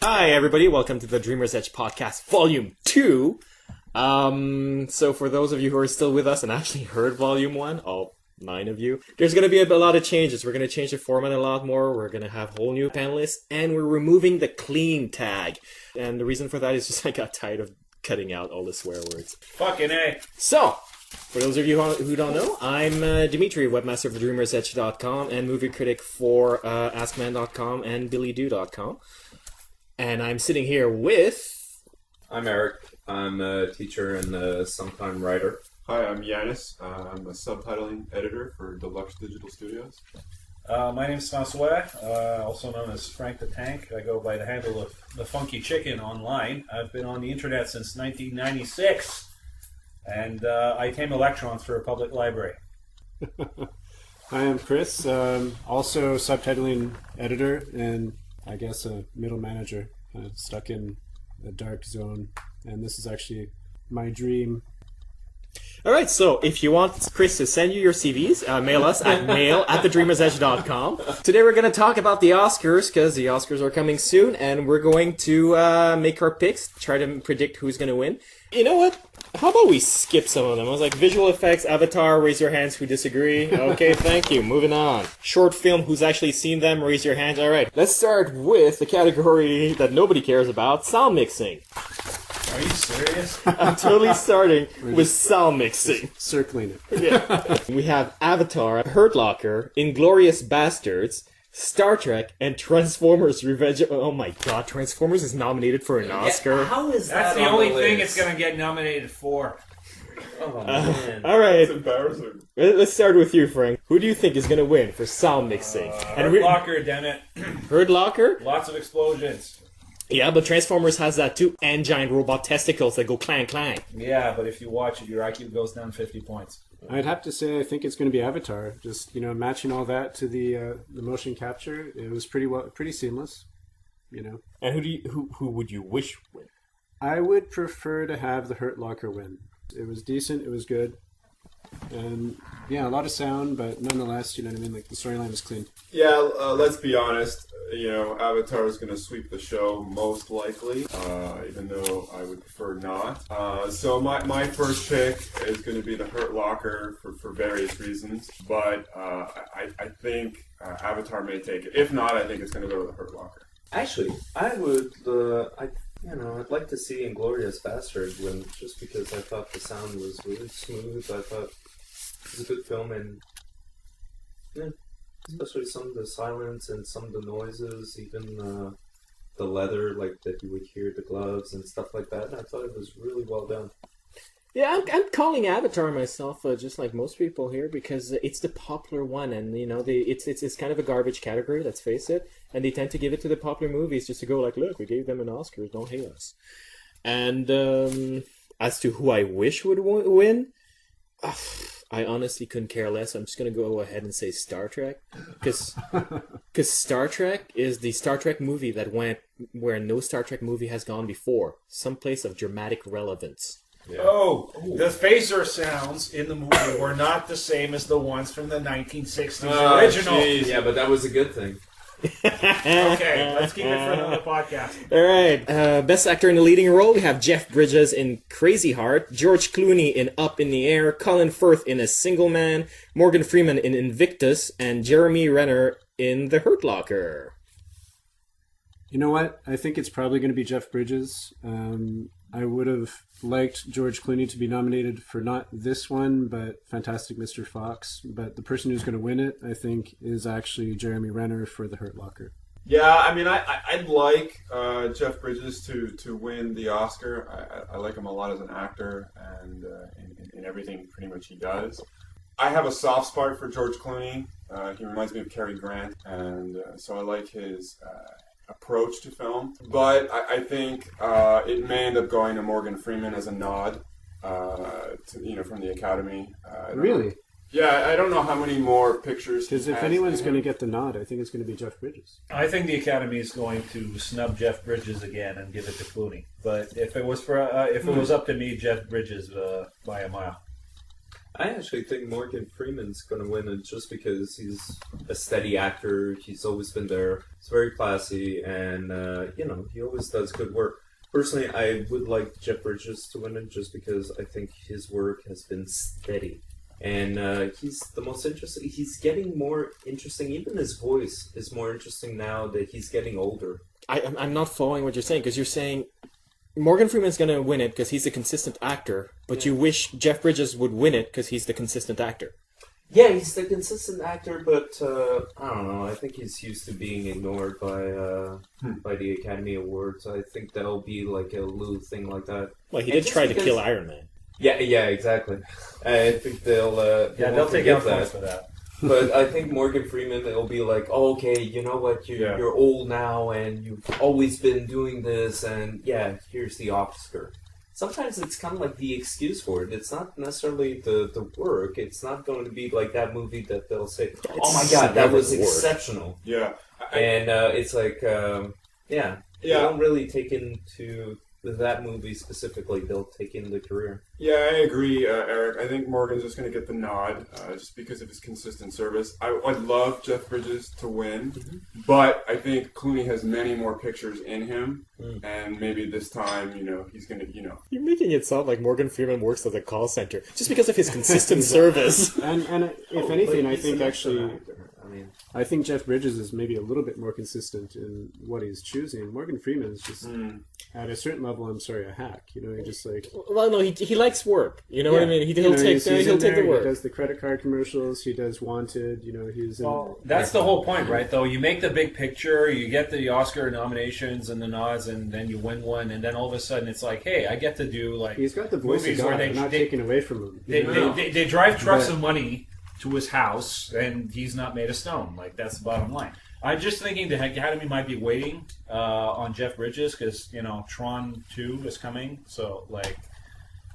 Hi, everybody. Welcome to the Dreamer's Edge Podcast, Volume 2. So for those of you who are still with us and actually heard Volume 1, all 9 of you, there's going to be a lot of changes. We're going to change the format a lot more. We're going to have whole new panelists, and we're removing the clean tag. And the reason for that is just I got tired of cutting out all the swear words. Fucking A. So, for those of you who don't know, I'm Dimitri, webmaster of DreamersEdge.com and movie critic for AskMan.com and BillyDo.com. And I'm sitting here with... I'm Éric. I'm a teacher and a sometime writer. Hi, I'm Yannis. I'm a subtitling editor for Deluxe Digital Studios. My name is François, also known as Frank the Tank. I go by the handle of The Funky Chicken online. I've been on the internet since 1996, and I tame electrons for a public library. Hi, I'm Chris, also subtitling editor and I guess a middle manager, stuck in a dark zone, and this is actually my dream. Alright, so if you want Chris to send you your CVs, mail us at mail@thedreamersedge.com. Today we're going to talk about the Oscars, because the Oscars are coming soon, and we're going to make our picks, try to predict who's going to win. You know what? How about we skip some of them? I was like, visual effects, Avatar, raise your hands who disagree. Okay, thank you. Moving on. Short film, who's actually seen them, raise your hands. Alright, let's start with the category that nobody cares about, sound mixing. Are you serious? I'm totally starting with sound mixing. Circling it. Yeah. We have Avatar, Hurt Locker, Inglourious Bastards, Star Trek, and Transformers Revenge. Oh my god, Transformers is nominated for an Oscar. How is that? That's the only thing it's going to get nominated for. Oh, man. Alright, It's embarrassing. let's start with you, Frank. Who do you think is going to win for sound mixing? Hurt Locker, damn it. Hurt Locker? Lots of explosions. Yeah, but Transformers has that too, and giant robot testicles that go clang clang. Yeah, but if you watch it, your IQ goes down 50 points. I'd have to say I think it's going to be Avatar. Just, matching all that to the motion capture, it was pretty seamless, And who would you wish win? I would prefer to have the Hurt Locker win. It was decent, it was good. And yeah, a lot of sound, but nonetheless, you know what I mean? Like the storyline was clean. Yeah, let's be honest. Avatar is going to sweep the show most likely, even though I would prefer not. So my first pick is going to be the Hurt Locker for various reasons, but I think Avatar may take it. If not, I think it's going to go to the Hurt Locker. Actually, I would, I'd like to see Inglourious Basterds win, just because I thought the sound was really smooth. I thought it was a good film, and yeah, especially some of the silence and some of the noises, even the leather, like that you would hear the gloves and stuff like that. And I thought it was really well done. Yeah, I'm calling Avatar myself, just like most people here, because it's the popular one, and it's kind of a garbage category. Let's face it, and they tend to give it to the popular movies just to go like, look, we gave them an Oscar, don't hate us. And as to who I wish would win, I honestly couldn't care less. I'm just gonna go ahead and say Star Trek, because Star Trek is the Star Trek movie that went where no Star Trek movie has gone before, someplace of dramatic relevance. Yeah. Oh, the phaser sounds in the movie were not the same as the ones from the 1960s original. Geez. Yeah, but that was a good thing. Okay, let's keep it for another podcast. All right. Best actor in the leading role, we have Jeff Bridges in Crazy Heart, George Clooney in Up in the Air, Colin Firth in A Single Man, Morgan Freeman in Invictus, and Jeremy Renner in The Hurt Locker. You know what? I think it's probably going to be Jeff Bridges. I would have liked George Clooney to be nominated for not this one, but Fantastic Mr. Fox. But the person who's going to win it, I think, is actually Jeremy Renner for The Hurt Locker. Yeah, I mean, I'd like Jeff Bridges to win the Oscar. I like him a lot as an actor and in everything pretty much he does. I have a soft spot for George Clooney. He reminds me of Cary Grant, and so I like his approach to film. But I think it may end up going to Morgan Freeman as a nod, from the Academy. Really? Yeah, I don't know how many more pictures. Because if anyone's going to get the nod, I think it's going to be Jeff Bridges. I think the Academy is going to snub Jeff Bridges again and give it to Clooney. But if it was up to me, Jeff Bridges by a mile. I actually think Morgan Freeman's going to win it just because he's a steady actor. He's always been there. He's very classy, and he always does good work. Personally, I would like Jeff Bridges to win it just because I think his work has been steady. And he's the most interesting. He's getting more interesting. Even his voice is more interesting now that he's getting older. I'm not following what you're saying, because you're saying Morgan Freeman's going to win it because he's a consistent actor, but you wish Jeff Bridges would win it because he's the consistent actor. Yeah, he's the consistent actor, but I don't know. I think he's used to being ignored by the Academy Awards. I think that'll be like a little thing like that. Well, he did try to kill Iron Man. Yeah, exactly. I think they'll take out points for that. But I think Morgan Freeman, it'll be like, oh, okay, you know what, you're old now, and you've always been doing this, and here's the Oscar. Sometimes it's kind of like the excuse for it. It's not necessarily the work. It's not going to be like that movie that they'll say, oh my god, that was exceptional. Yeah. And it's like, they don't really take into that movie specifically. They'll take in the career. Yeah, I agree, Éric. I think Morgan's just going to get the nod just because of his consistent service. I'd love Jeff Bridges to win, but I think Clooney has many more pictures in him, and maybe this time, he's going to, You're making it sound like Morgan Freeman works at a call center just because of his consistent service. And if anything, I think actually... I think Jeff Bridges is maybe a little bit more consistent in what he's choosing. Morgan Freeman is just, at a certain level, I'm sorry, a hack. He just like... Well, no, he likes work. You know what I mean? He'll take the work. He does the credit card commercials. He does Wanted. He's... That's the whole point, right? Though you make the big picture, you get the Oscar nominations and the nods, and then you win one, and then all of a sudden it's like, hey, I get to do like... He's got the voice of God. They're not taken away from him. They drive trucks of money to his house, and he's not made of stone. Like, that's the bottom line. I'm just thinking the Academy might be waiting on Jeff Bridges because, Tron 2 is coming. So,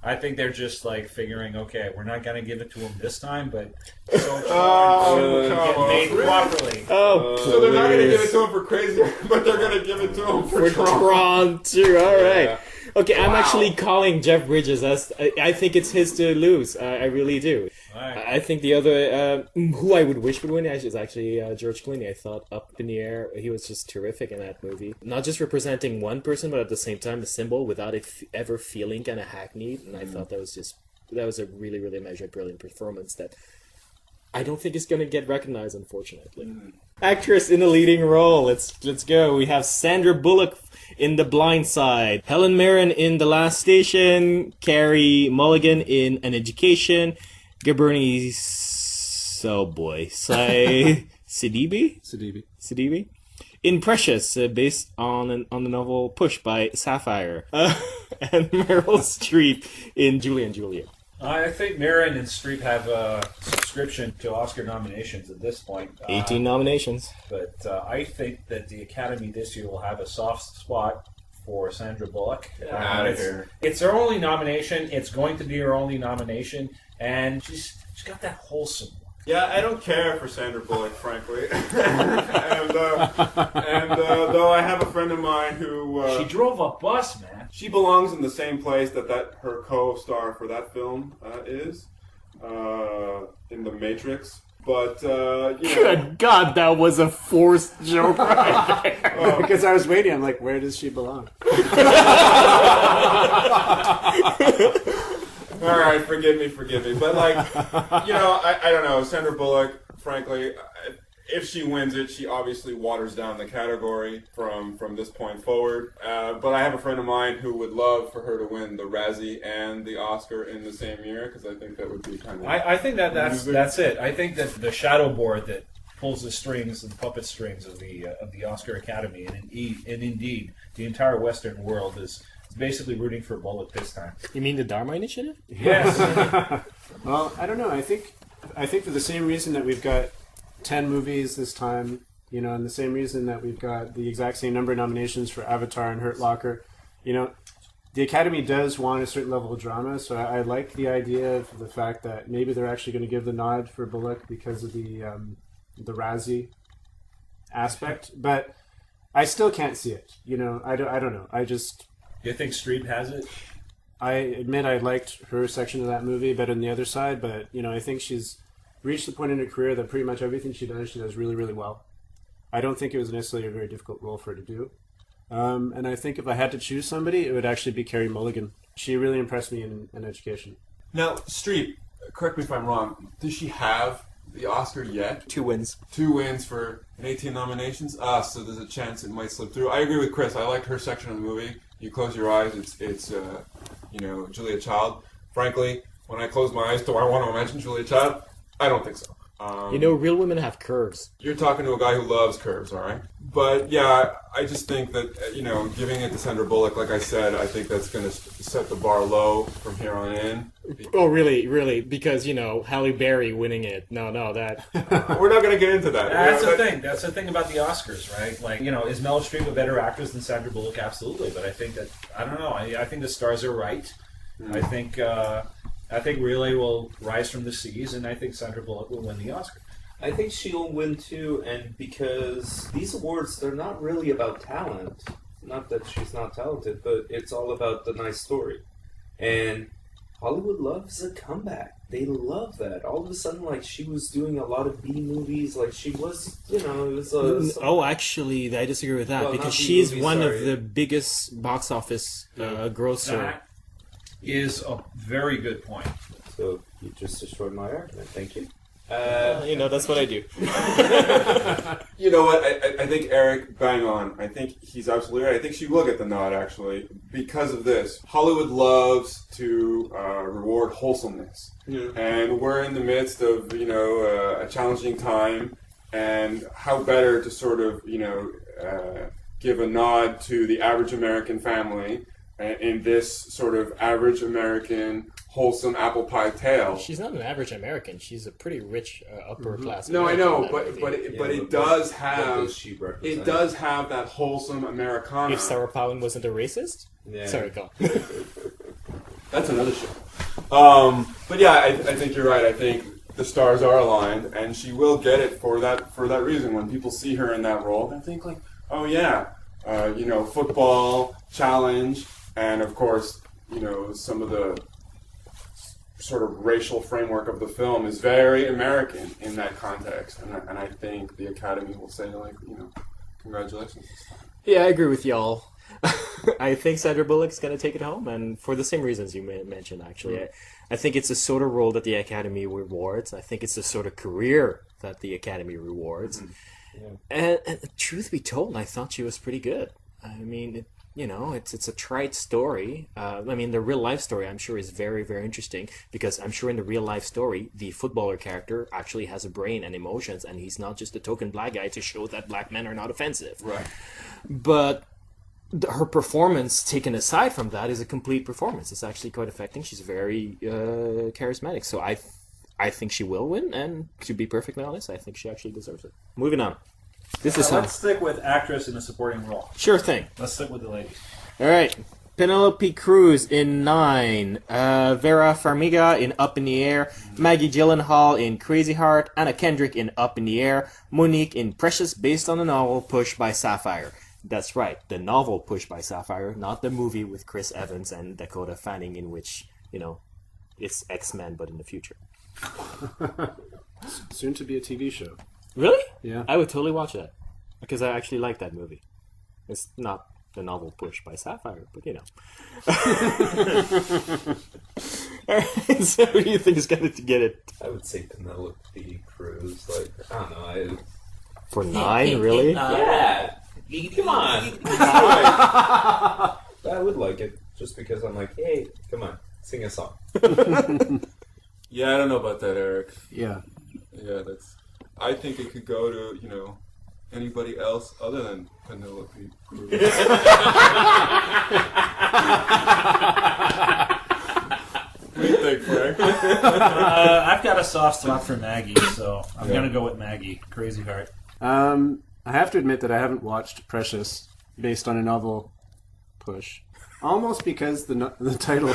I think they're just, figuring, okay, we're not going to give it to him this time, but so get made properly. So they're not going to give it to him for Crazy, but they're going to give it to him for Tron 2. All right. Okay, I'm actually calling Jeff Bridges. I think it's his to lose. I really do. Right. I think the other, who I would wish would win is actually George Clooney. I thought Up in the Air, he was just terrific in that movie. Not just representing one person, but at the same time a symbol without it ever feeling kind of hackneyed. And I thought that was a really, really measured, brilliant performance that I don't think is going to get recognized, unfortunately. Actress in the leading role. Let's go. We have Sandra Bullock in The Blind Side, Helen Mirren in The Last Station, Carey Mulligan in An Education, Gabrini Sidibe in Precious, based on the novel Push by Sapphire, and Meryl Streep in Julie and Julia. I think Mirren and Streep have a subscription to Oscar nominations at this point. 18 nominations. But I think that the Academy this year will have a soft spot for Sandra Bullock. It's her only nomination. It's going to be her only nomination. And she's got that wholesome one. Yeah, I don't care for Sandra Bullock, frankly. and though I have a friend of mine who... she drove a bus, man. She belongs in the same place that her co-star for that film is, in The Matrix. But, Good God, that was a forced joke right there. Because I was waiting, I'm like, where does she belong? All right, forgive me. But, I don't know. Sandra Bullock, frankly, if she wins it, she obviously waters down the category from this point forward. But I have a friend of mine who would love for her to win the Razzie and the Oscar in the same year, because I think that would be kind of... I think that's it. I think that the shadow board that pulls the strings and puppet strings of the Oscar Academy, and indeed the entire Western world is basically rooting for Bullock this time. You mean the Dharma Initiative? Yes. Well, I don't know. I think for the same reason that we've got 10 movies this time, and the same reason that we've got the exact same number of nominations for Avatar and Hurt Locker, the Academy does want a certain level of drama, so I like the idea of the fact that maybe they're actually going to give the nod for Bullock because of the Razzie aspect, but I still can't see it. I don't know. I just... Do you think Streep has it? I admit I liked her section of that movie better than the other side, but I think she's reached the point in her career that pretty much everything she does really, really well. I don't think it was necessarily a very difficult role for her to do. And I think if I had to choose somebody, it would actually be Carey Mulligan. She really impressed me in Education. Now, Streep, correct me if I'm wrong, does she have the Oscar yet? 2 wins. 2 wins for 18 nominations? So there's a chance it might slip through. I agree with Chris. I liked her section of the movie. You close your eyes, it's Julia Child. Frankly, when I close my eyes, do I want to mention Julia Child? I don't think so. Real women have curves. You're talking to a guy who loves curves, all right? But yeah, I just think that, giving it to Sandra Bullock, like I said, I think that's going to set the bar low from here on in. Oh, really? Really? Because, Halle Berry winning it. No, that... We're not going to get into that. That's the thing. That's the thing about the Oscars, right? Like, is Meryl Streep a better actress than Sandra Bullock? Absolutely. But I think that, I don't know. I think the stars are right. I think Relay will rise from the seas, and I think Sandra Bullock will win the Oscar. I think she'll win too, and because these awards, they're not really about talent. Not that she's not talented, but it's all about the nice story. And Hollywood loves a comeback. They love that. All of a sudden, like, she was doing a lot of B movies, like she was, it was actually, I disagree with that, Well, because not B she's movies, one sorry. of the biggest box office grosser. That is a very good point. So you just destroyed my argument. Thank you. That's what I do. You know what? I think Éric, bang on. I think he's absolutely right. I think she will get the nod, actually, because of this. Hollywood loves to reward wholesomeness. Yeah. And we're in the midst of, a challenging time. And how better to sort of, give a nod to the average American family in this sort of average American wholesome apple pie tale. She's not an average American. She's a pretty rich upper class. No, I American know, in that but movie. it does have does she represent? it does have that wholesome Americana. If Sarah Palin wasn't a racist? Yeah. Sorry, go. That's another show. But yeah, I think you're right. I think the stars are aligned, and she will get it for that reason. When people see her in that role, they think like, oh yeah, football challenge, and of course, some of the sort of racial framework of the film is very American in that context, and I think the Academy will say like, congratulations. Yeah, I agree with y'all. I think Sandra Bullock's going to take it home, and for the same reasons you mentioned, actually. I think it's the sort of role that the Academy rewards. I think it's the sort of career that the Academy rewards. Yeah. And truth be told, I thought she was pretty good. I mean, it's a trite story. The real life story, I'm sure, is very, very interesting, because I'm sure in the real life story, the footballer character actually has a brain and emotions, and he's not just a token black guy to show that black men are not offensive. Right. But her performance, taken aside from that, is a complete performance. It's actually quite affecting. She's very charismatic. So I think she will win, and to be perfectly honest, I think she actually deserves it. Moving on. Let's stick with actress in a supporting role. Sure thing. Let's stick with the ladies. All right. Penelope Cruz in 9, Vera Farmiga in Up in the Air, Maggie Gyllenhaal in Crazy Heart, Anna Kendrick in Up in the Air, Monique in Precious, based on the novel Pushed by Sapphire. That's right, the novel Pushed by Sapphire, not the movie with Chris Evans and Dakota Fanning, in which, it's X-Men but in the future. Soon to be a TV show. Really? Yeah. I would totally watch that, because I actually like that movie. It's not the novel Pushed by Sapphire, but Alright, so who do you think is going to get it? I would say Penelope Cruz. Like, I don't know. For 9, really? Yeah. Come on. I would like it, just because I'm like, hey, come on, sing a song. Yeah, I don't know about that, Éric. Yeah. Yeah, I think it could go to, anybody else other than Penelope Cruz. What do you think, Frank? I've got a soft spot for Maggie, so I'm going to go with Maggie. Crazy Heart. I have to admit that I haven't watched Precious, based on a novel Push. Almost because the title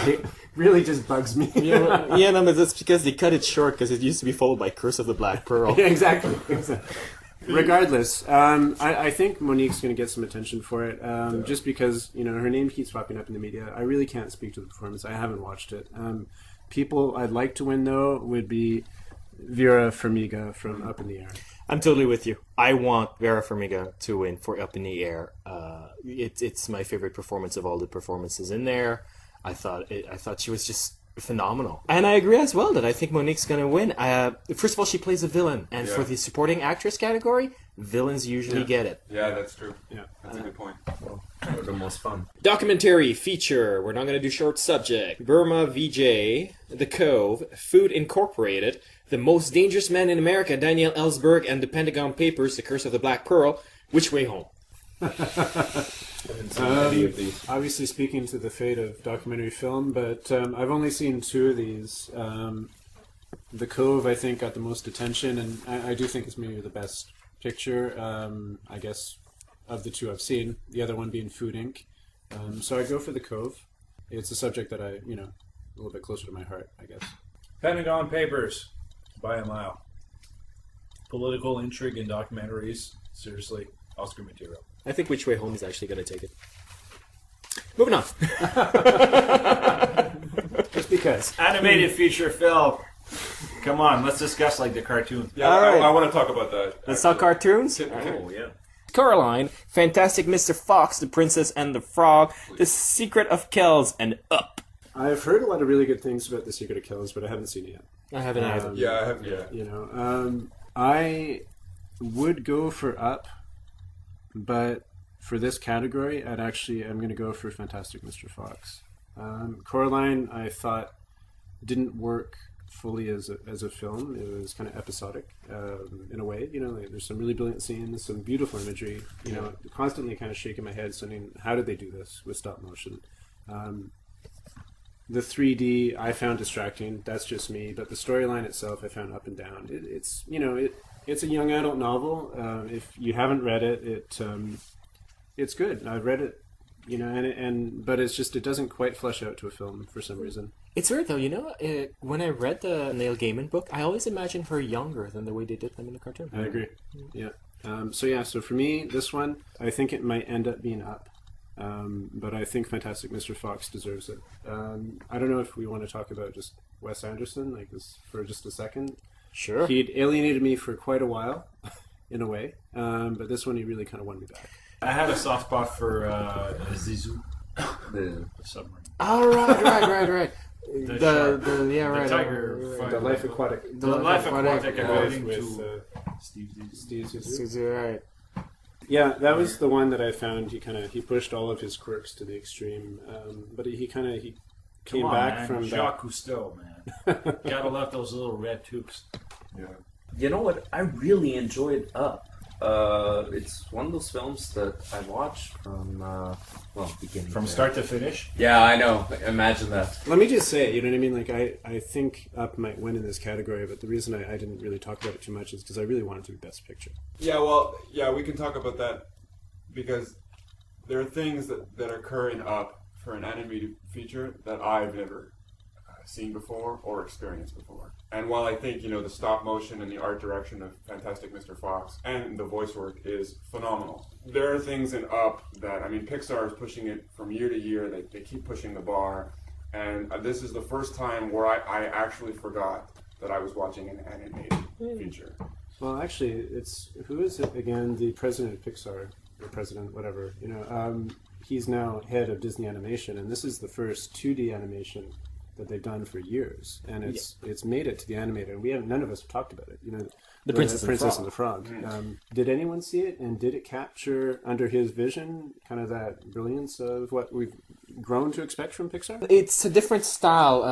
really just bugs me. But that's because they cut it short, because it used to be followed by Curse of the Black Pearl. Yeah, exactly. Regardless, I think Monique's going to get some attention for it, just because her name keeps popping up in the media. I really can't speak to the performance. I haven't watched it. People I'd like to win though would be Vera Farmiga from Up in the Air. I'm totally with you. I want Vera Farmiga to win for Up in the Air. It's my favorite performance of all the performances in there. I thought she was just phenomenal, and I agree as well that I think Monique's going to win. First of all, she plays a villain, and for the supporting actress category, villains usually get it. Yeah, that's true. Yeah, that's a good point. They're the most fun. Documentary feature. We're not going to do short subject. Burma VJ, The Cove, Food Incorporated, The Most Dangerous Man in America, Daniel Ellsberg, and The Pentagon Papers, The Curse of the Black Pearl. Which way home? Obviously speaking to the fate of documentary film, but I've only seen two of these. The Cove, I think, got the most attention, and I do think it's maybe the best picture, I guess, of the two I've seen. The other one being Food Inc. So I go for The Cove. It's a subject that a little bit closer to my heart, I guess. Pentagon Papers, by a mile. Political intrigue and documentaries, seriously, Oscar material. I think Which Way Home is actually going to take it. Moving on. Just because. Animated feature film. Come on, let's discuss like the cartoon. Yeah, All right. I want to talk about that. Let's talk cartoons. Oh, yeah. Coraline, Fantastic Mr. Fox, The Princess and the Frog, The Secret of Kells, and Up. I've heard a lot of really good things about The Secret of Kells, but I haven't seen it yet. I haven't either. Yeah, I have. Yeah. I would go for Up, but for this category, I'm going to go for Fantastic Mr. Fox. Coraline, I thought, didn't work fully as a film. It was kind of episodic in a way. There's some really brilliant scenes, some beautiful imagery. Constantly kind of shaking my head, saying, "How did they do this with stop motion?" The 3D I found distracting. That's just me. But the storyline itself, I found up and down. It's a young adult novel. If you haven't read it, it's good. I've read it, but it's just it doesn't quite flesh out to a film for some reason. It's weird though, when I read the Neil Gaiman book, I always imagined her younger than the way they did them in the cartoon. I agree. Yeah. So for me, this one, I think it might end up being Up. But I think Fantastic Mr. Fox deserves it. I don't know if we want to talk about just Wes Anderson, like this, for just a second. Sure. He'd alienated me for quite a while, in a way. But this one, he really kind of won me back. I had a soft spot for Zizou, the submarine. Oh, right. The tiger. The Life Aquatic. The Life Aquatic according with to Steve Zissou. Right. Yeah, that was the one that I found. He pushed all of his quirks to the extreme, but he came back from Jacques Cousteau, man. Gotta love those little red tubes. Yeah. You know what? I really enjoyed Up. It's one of those films that I watched from beginning From start to finish. Yeah, I know. Imagine that. Let me just say, you know what I mean? Like, I think Up might win in this category, but the reason I didn't really talk about it too much is because I really wanted to be Best Picture. Yeah, we can talk about that because there are things that occur in Up for an animated feature that I've never seen before or experienced before. And while I think, the stop motion and the art direction of Fantastic Mr. Fox and the voice work is phenomenal, there are things in Up that, Pixar is pushing it from year to year. They keep pushing the bar. And this is the first time where I actually forgot that I was watching an animated feature. Well, actually, who is it again? The president of Pixar, or president, whatever. He's now head of Disney Animation, and this is the first 2D animation that they've done for years, and it's made it to the animator. And none of us have talked about it. The Princess and the Frog. Did anyone see it, and did it capture under his vision kind of that brilliance of what we've grown to expect from Pixar? It's a different style.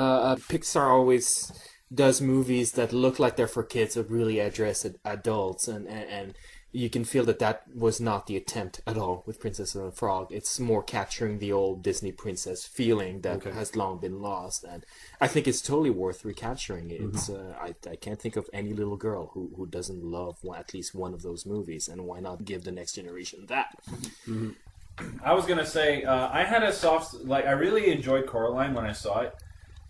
Pixar always does movies that look like they're for kids but really address adults, and you can feel that was not the attempt at all with Princess and the Frog. It's more capturing the old Disney princess feeling that has long been lost, and I think it's totally worth recapturing it. It's I can't think of any little girl who doesn't love at least one of those movies, and why not give the next generation that? I was gonna say I had a I really enjoyed Coraline when I saw it.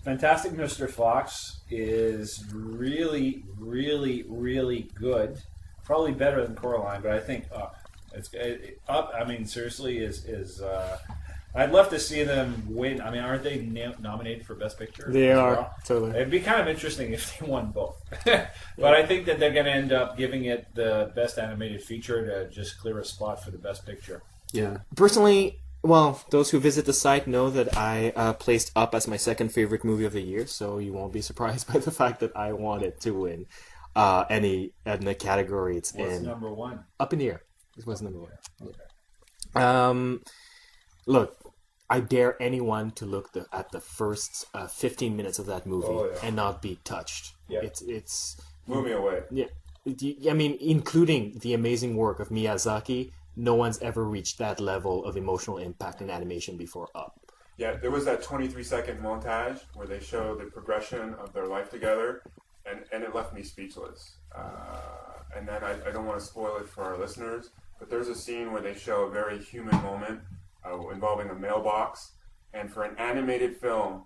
Fantastic Mr. Fox is really, really, really good. Probably better than Coraline, but I think Up. Up. I mean, seriously, is. I'd love to see them win. I mean, aren't they nominated for Best Picture? They as are, well? totally. It'd be kind of interesting if they won both. But I think that they're going to end up giving it the Best Animated Feature to just clear a spot for the Best Picture. Yeah. Personally, well, those who visit the site know that I placed Up as my second favorite movie of the year, so you won't be surprised by the fact that I want it to win any in the category it's What's in. number one? Up in the Air. This was number one. Okay. Look, I dare anyone to look at the first 15 minutes of that movie and not be touched. Yeah. It's Blew me away. yeah. I mean, including the amazing work of Miyazaki, no one's ever reached that level of emotional impact in animation before Up. Yeah, there was that 23-second montage where they show the progression of their life together, and it left me speechless. And then I don't want to spoil it for our listeners, but there's a scene where they show a very human moment involving a mailbox, and for an animated film,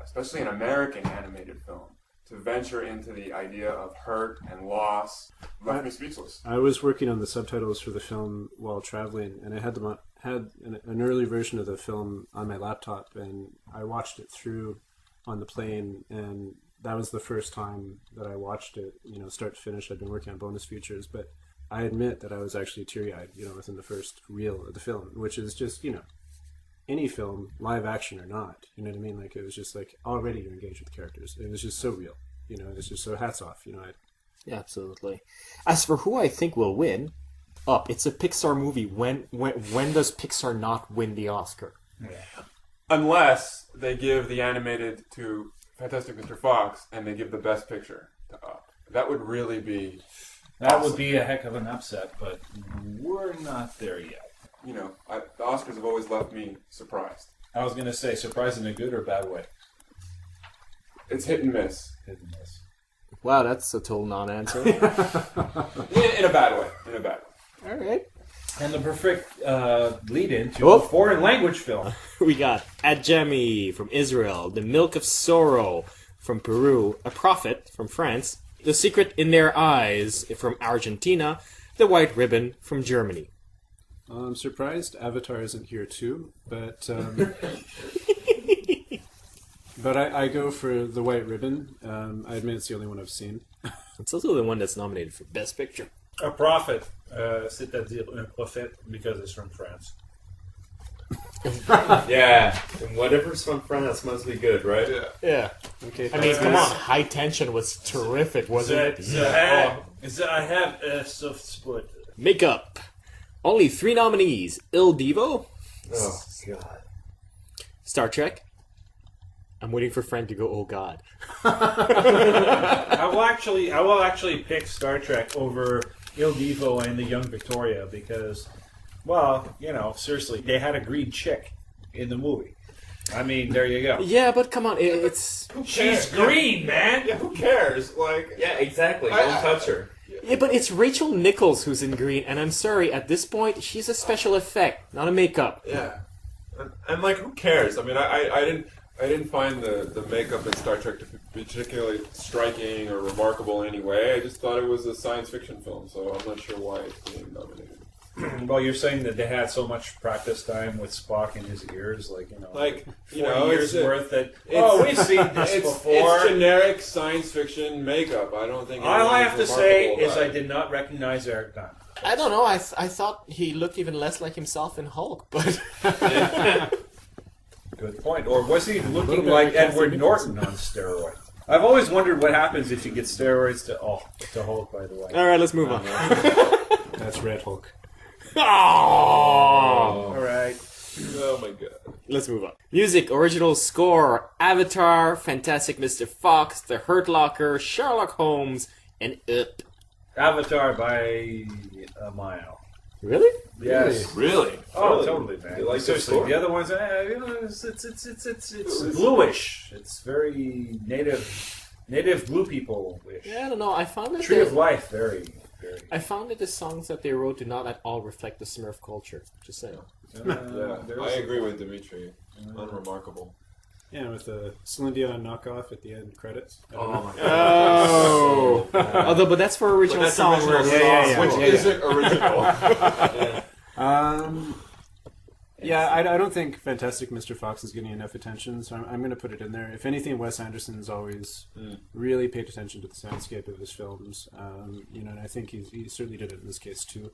especially an American animated film, to venture into the idea of hurt and loss left me speechless. I was working on the subtitles for the film while traveling, and I had an early version of the film on my laptop, and I watched it through on the plane, and that was the first time that I watched it, start to finish. I'd been working on bonus features, but I admit that I was actually teary-eyed, within the first reel of the film, which is just, any film, live action or not, you know what I mean? Like, it was just like, already you're engaged with the characters. It was just so real, it's just so hats off, Yeah, absolutely. As for who I think will win, Up. It's a Pixar movie. When does Pixar not win the Oscar? Yeah. Unless they give the animated to Fantastic Mr. Fox and they give the Best Picture to Up. That would really be... That would be a heck of an upset, but we're not there yet. The Oscars have always left me surprised. I was going to say, surprised in a good or bad way? It's hit and miss. Hit and miss. Wow, that's a total non-answer. In a bad way. In a bad way. All right. And the perfect lead-in to a foreign language film. We got Adjemi from Israel, The Milk of Sorrow from Peru, A Prophet from France, The Secret in Their Eyes from Argentina, The White Ribbon from Germany. I'm surprised Avatar isn't here too, but but I go for The White Ribbon. I admit it's the only one I've seen. It's also the one that's nominated for Best Picture. A Prophet, c'est-à-dire un prophète, because it's from France. Yeah, and whatever's from France must be good, right? Yeah. Okay, I mean, come on. High Tension was terrific, wasn't it? I have a soft spot. Makeup. Only 3 nominees. Il Divo. Oh, God. Star Trek. I'm waiting for Frank to go, oh, God. I will actually pick Star Trek over Il Divo and the Young Victoria because, well, seriously, they had a green chick in the movie. I mean, there you go. Yeah, but come on, it's... She's green, man! Yeah, who cares? Yeah, exactly. Don't touch her. Yeah, but it's Rachel Nichols who's in green, and I'm sorry, at this point, she's a special effect, not a makeup. Yeah. And who cares? I mean, I didn't find the makeup in Star Trek to be particularly striking or remarkable in any way. I just thought it was a science fiction film, so I'm not sure why it's being nominated. Well, you're saying that they had so much practice time with Spock in his ears, 40 years worth. We've seen this before. It's generic science fiction makeup. I don't think. All I have to say is I did not recognize Eric Dunn. I don't know, I thought he looked even less like himself in Hulk, but... Good point. Or was he looking like Edward Norton on steroids? I've always wondered what happens if you get steroids to Hulk, by the way. All right, let's move on. That's Red Hulk. Oh! All right. Oh my God. Let's move on. Music, original score, Avatar, Fantastic Mr. Fox, The Hurt Locker, Sherlock Holmes, and Up. Avatar by a mile. Really? Yes. Really? Oh, Really? totally, man. You like the Seriously, score? the other ones, it's bluish. It's very native blue people-ish. Yeah, I don't know, I found that... Tree of Life, very. I found that the songs that they wrote do not at all reflect the Smurf culture. Just saying. Yeah, I agree with Dimitri. Unremarkable. Yeah, with the Celine Dion knockoff at the end credits. I don't Oh know. my god. Oh, So bad. although, but that's for original But that's song. original where- song, which yeah. isn't original. Yeah. Yeah, I don't think Fantastic Mr. Fox is getting enough attention, so I'm going to put it in there. If anything, Wes Anderson's always really paid attention to the soundscape of his films, and I think he certainly did it in this case too.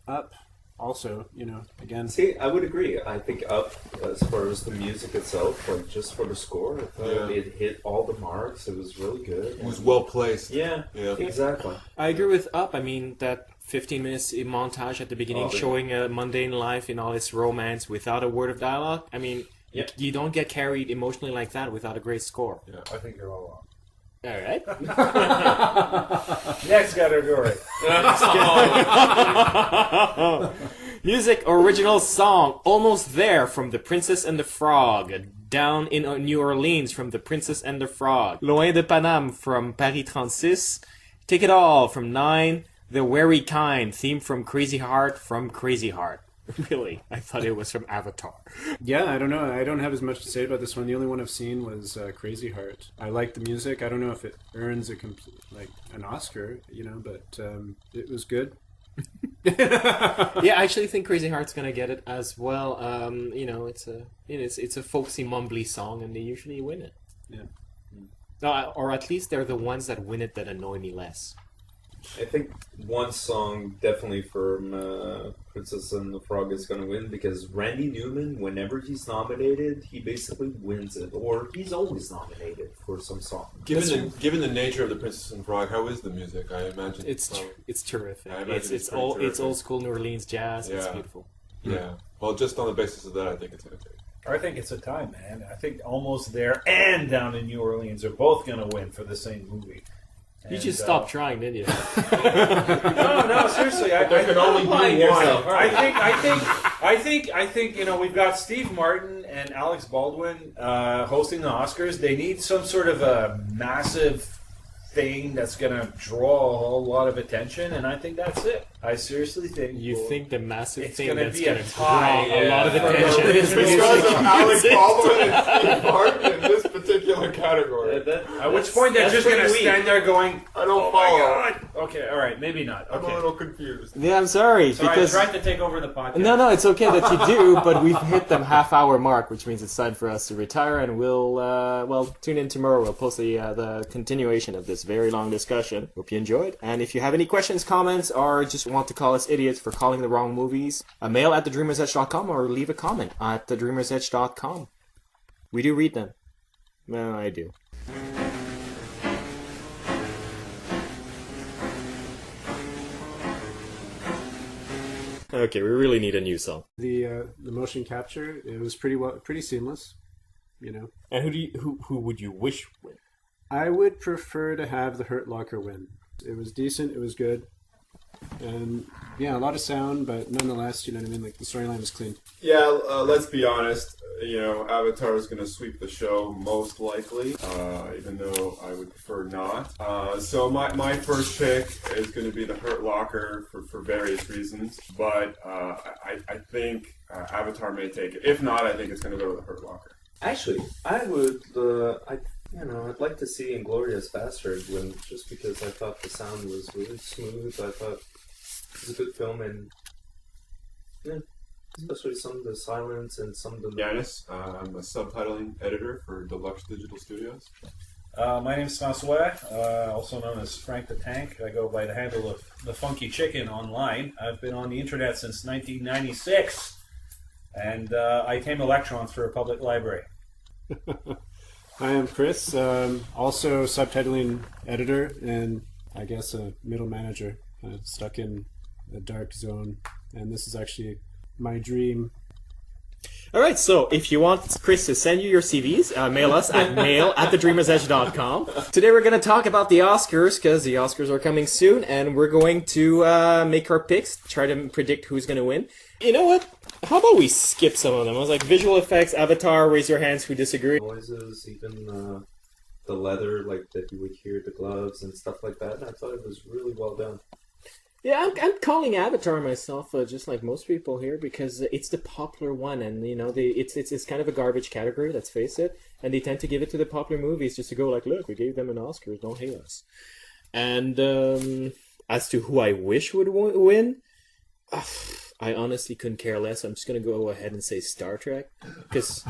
Up, also, again. See, I would agree. I think Up, as far as the music itself, like just for the score, I thought it hit all the marks. It was really good. It was well placed. Yeah, Yeah. exactly. I agree with Up. I mean, that 15 minutes montage at the beginning Oh, yeah. showing a mundane life in all its romance without a word of dialogue. I mean, you don't get carried emotionally like that without a great score. Yeah. I think you're all wrong. All right. Next category. Music original song Almost There from The Princess and the Frog. Down in New Orleans from The Princess and the Frog. Loin de Paname from Paris 36. Take It All from 9. The Wary Kind theme from Crazy Heart from Crazy Heart. Really? I thought it was from Avatar. Yeah, I don't know. I don't have as much to say about this one. The only one I've seen was Crazy Heart. I like the music. I don't know if it earns an Oscar, but it was good. Yeah, I actually think Crazy Heart's gonna get it as well. It's a folksy, mumbly song, and they usually win it. Yeah. Or at least they're the ones that win it that annoy me less. I think one song definitely from Princess and the Frog is going to win because Randy Newman, whenever he's nominated, he basically wins it, or he's always nominated for some song. Given the nature of the Princess and Frog, how is the music? I imagine It's terrific. I imagine It's pretty terrific. old school New Orleans jazz. It's Yeah. beautiful. Yeah. Well, just on the basis of that, I think it's going to take. I think it's a tie, man. I think Almost There and Down in New Orleans are both going to win for the same movie. You just stopped trying, didn't you? No, seriously. There can only be one. I think. We've got Steve Martin and Alex Baldwin hosting the Oscars. They need some sort of a massive thing that's going to draw a whole lot of attention, and I think that's it. I seriously think You think the massive it's thing gonna that's be going a to tie, draw a lot of yeah. attention is Because of Alex music. Baldwin and Steve Martin in this particular category. At which point they're just going to stand there going, I don't "Oh my follow. god!" Okay, all right, maybe not. I'm a Okay, little confused. Yeah, I'm sorry. sorry, because I tried to take over the podcast. No, it's okay that you do, but we've hit the half-hour mark, which means it's time for us to retire, and we'll tune in tomorrow. We'll post the continuation of this very long discussion. Hope you enjoyed. And if you have any questions, comments, or just want to call us idiots for calling the wrong movies, a mail at thedreamersedge.com or leave a comment at thedreamersedge.com. We do read them. No, I do. Okay, we really need a new song. The motion capture, it was pretty seamless, And who would you wish would? I would prefer to have the Hurt Locker win. It was decent, it was good. And yeah, a lot of sound, but nonetheless, you know what I mean? Like the storyline was clean. Yeah, let's be honest. Avatar is going to sweep the show most likely, even though I would prefer not. So my first pick is going to be the Hurt Locker for various reasons, but I think Avatar may take it. If not, I think it's going to go to the Hurt Locker. Actually, I would. I'd like to see Inglourious Bastard win, just because I thought the sound was really smooth. I thought it was a good film, and especially some of the silence and some of the. Yannis, I'm a subtitling editor for Deluxe Digital Studios. My name is François, also known as Frank the Tank. I go by the handle of the Funky Chicken online. I've been on the internet since 1996, and I tame electrons for a public library. I am Chris, also subtitling editor and I guess a middle manager, stuck in a dark zone. And this is actually my dream. All right, so if you want Chris to send you your CVs, mail us at mail@thedreamersedge.com. Today we're going to talk about the Oscars, because the Oscars are coming soon, and we're going to make our picks, try to predict who's going to win. You know what? How about we skip some of them? I was like, visual effects, Avatar, raise your hands who disagree. Noises, even the leather, like that you would hear the gloves and stuff like that. And I thought it was really well done. Yeah, I'm calling Avatar myself, just like most people here, because it's the popular one, and it's kind of a garbage category. Let's face it, and they tend to give it to the popular movies just to go like, look, we gave them an Oscar, don't hate us. And as to who I wish would win, I honestly couldn't care less. I'm just gonna go ahead and say Star Trek, because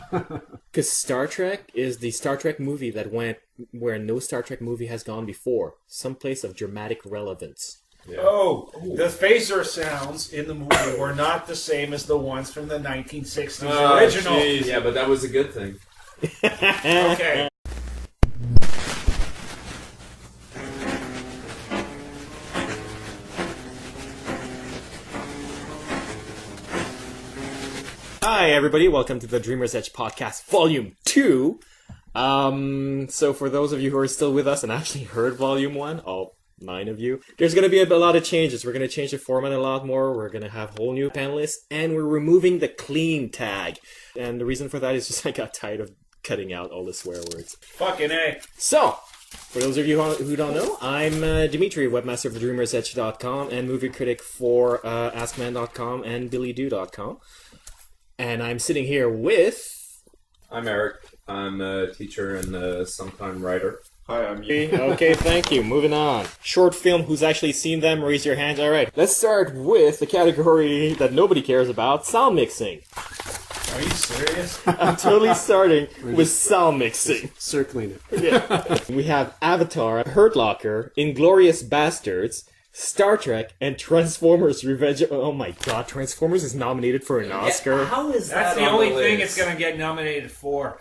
Star Trek is the Star Trek movie that went where no Star Trek movie has gone before, someplace of dramatic relevance. Yeah. Oh, the phaser sounds in the movie were not the same as the ones from the 1960s original. Geez. Yeah, but that was a good thing. Okay. Hi, everybody. Welcome to the Dreamer's Edge Podcast, Volume 2. So for those of you who are still with us and actually heard Volume 1, all 9 of you, there's going to be a lot of changes. We're going to change the format a lot more. We're going to have whole new panelists, and we're removing the clean tag. And the reason for that is just I got tired of cutting out all the swear words. Fucking A. So, for those of you who don't know, I'm Dimitri, webmaster of thedreamersedge.com and movie critic for askman.com and billydo.com. And I'm sitting here with... I'm Éric. I'm a teacher and a sometime writer. Hi, I'm you. Okay, thank you. Moving on. Short film, who's actually seen them? Raise your hands. All right. Let's start with the category that nobody cares about, sound mixing. Are you serious? I'm totally starting with sound mixing. Circling it. Yeah. We have Avatar, Hurt Locker, Inglourious Bastards, Star Trek, and Transformers Revenge. Oh my god, Transformers is nominated for an Oscar. How is That's that the on only the thing list? it's going to get nominated for.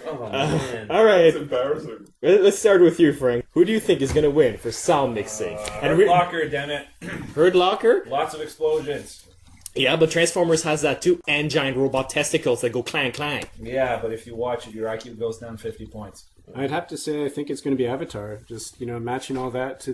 Oh, man. All right. It's embarrassing. Let's start with you, Frank. Who do you think is going to win for sound mixing? Locker, damn it. Hurt Locker? Lots of explosions. Yeah, but Transformers has that too. And giant robot testicles that go clang clang. Yeah, but if you watch it, your IQ goes down 50 points. I'd have to say I think it's going to be Avatar. Just, matching all that to